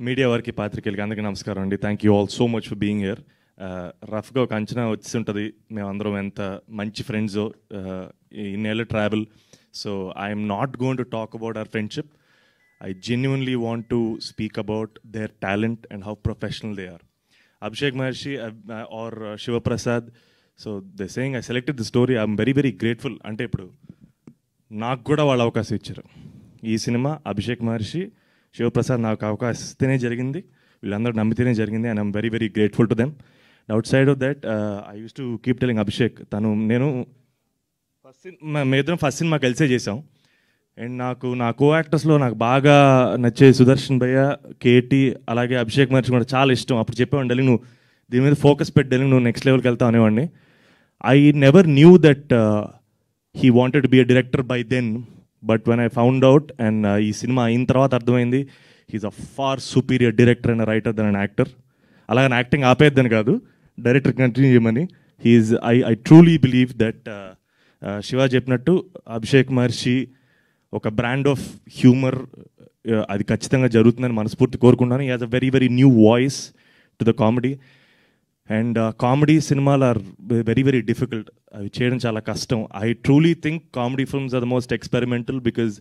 Media వారికి పాత్రికేయులకి అందరికీ నమస్కారం అండి. Thank you all so much for being here. రఫ్గా ఒక అంచనా వచ్చి ఉంటుంది మేమందరం ఎంత మంచి ఫ్రెండ్సో ఇన్నేళ్ళ travel. So I'm not going to talk about our friendship. I genuinely want to speak about their talent and how professional they are. Abhishek Maharshi or Shiva Prasad. So they're saying I selected the story. I'm very, very grateful. Ante ippudu నాకు కూడా వాళ్ళు అవకాశం ఇచ్చారు. ఈ cinema Abhishek మహర్షి, శివప్రసాద్ నాకు అవకాశం ఇస్తేనే జరిగింది, వీళ్ళందరూ నమ్మితేనే జరిగింది. And I'm very very grateful to them. Out side of that I use to keep telling Abhishek, నేను మేమిద్దరం ఫస్ట్ సినిమా కలిసే చేసాం. అండ్ నా కో యాక్టర్స్లో నాకు బాగా నచ్చే సుదర్శన్ భయ్య, కేటీ, అలాగే అభిషేక్ మహర్షి కూడా చాలా ఇష్టం. అప్పుడు చెప్పేవాడిని, డెలింగ్ నువ్వు దీని మీద ఫోకస్ పెట్టి డెలింగ్ నువ్వు నెక్స్ట్ లెవెల్కి వెళ్తావు అనేవాడిని. I never knew that he wanted to be a director by then, but when I found out and ఈ సినిమా అయిన తర్వాత అర్థమైంది he's a far superior director and a writer than an actor. అలాగని acting ఆపేద్దని కాదు, director continue చేయమని. I truly believe that Shiva చెప్పినట్టు అభిషేక్ మహర్షి ఒక brand of humour, అది ఖచ్చితంగా జరుగుతుందని మనస్ఫూర్తి కోరుకుంటున్నాను. he has a very very new voice to the comedy. And comedy సినిమాలు ఆర్ వెరీ వెరీ డిఫికల్ట్, అవి చేయడం చాలా కష్టం. I truly think comedy films are the most experimental, because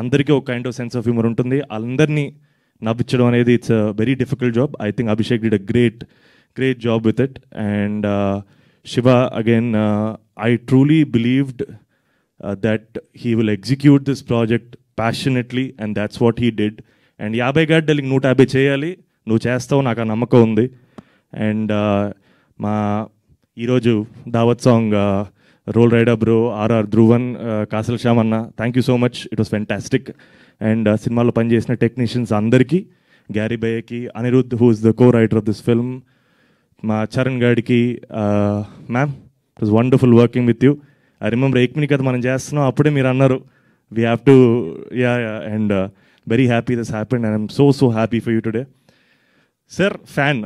అందరికీ ఒక kind of sense of humour ఉంటుంది. అందరినీ నవ్వించడం అనేది it's a very difficult job. I think Abhishek did a great job with it. And Shiva again, I truly believed that he will execute this project passionately, and that's what he did. And 50 గడ్డలకి 150 చేయాలి, నువ్వు చేస్తావు, నాకు ఆ నమ్మకం ఉంది. And మా ఈరోజు దావత్ song Roll Rider bro, RR Dhruvan, Kasarla Shyam అన్న, thank you so much, it was fantastic. And సినిమాలో పనిచేసిన టెక్నీషియన్స్ అందరికీ, గ్యారీ భయ్యకి, Anirudh who is the co writer of this film, మా చరణ్ గాడికి, ma'am it was wonderful working with you. I remember ఏక్మిని కదా మనం చేస్తున్నాం, అప్పుడే మీరు అన్నారు we have to, and very happy this happened and I'm so happy for you today. Sir, fan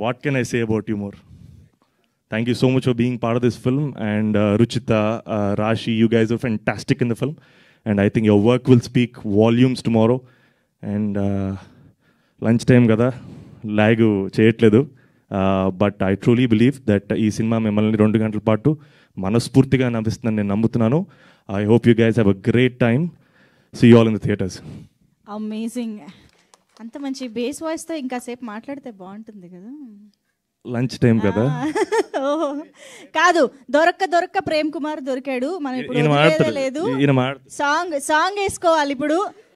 what can I say about you more? Thank you so much for being part of this film. And Ruchita, Rashi, you guys are fantastic in the film. And I think your work will speak volumes tomorrow. And lunch time kada, lag cheyatledu. But I truly believe that ee cinema memmalni 2 gantaల పాటు మనస్ఫూర్తిగా నవ్విస్తుందని నేను నమ్ముతున్నాను. I hope you guys have a great time. See you all in the theaters. Amazing. అంత మంచి base వాయిస్తో ఇంకాసేపు మాట్లాడితే బాగుంటుంది కదా. లంచ్ టైం కదా. కాదు, దొరక్క ప్రేమ్ కుమార్ దొరికాడు, మనం ఇప్పుడు లేదు. సాంగ్ వేసుకోవాలి ఇప్పుడు.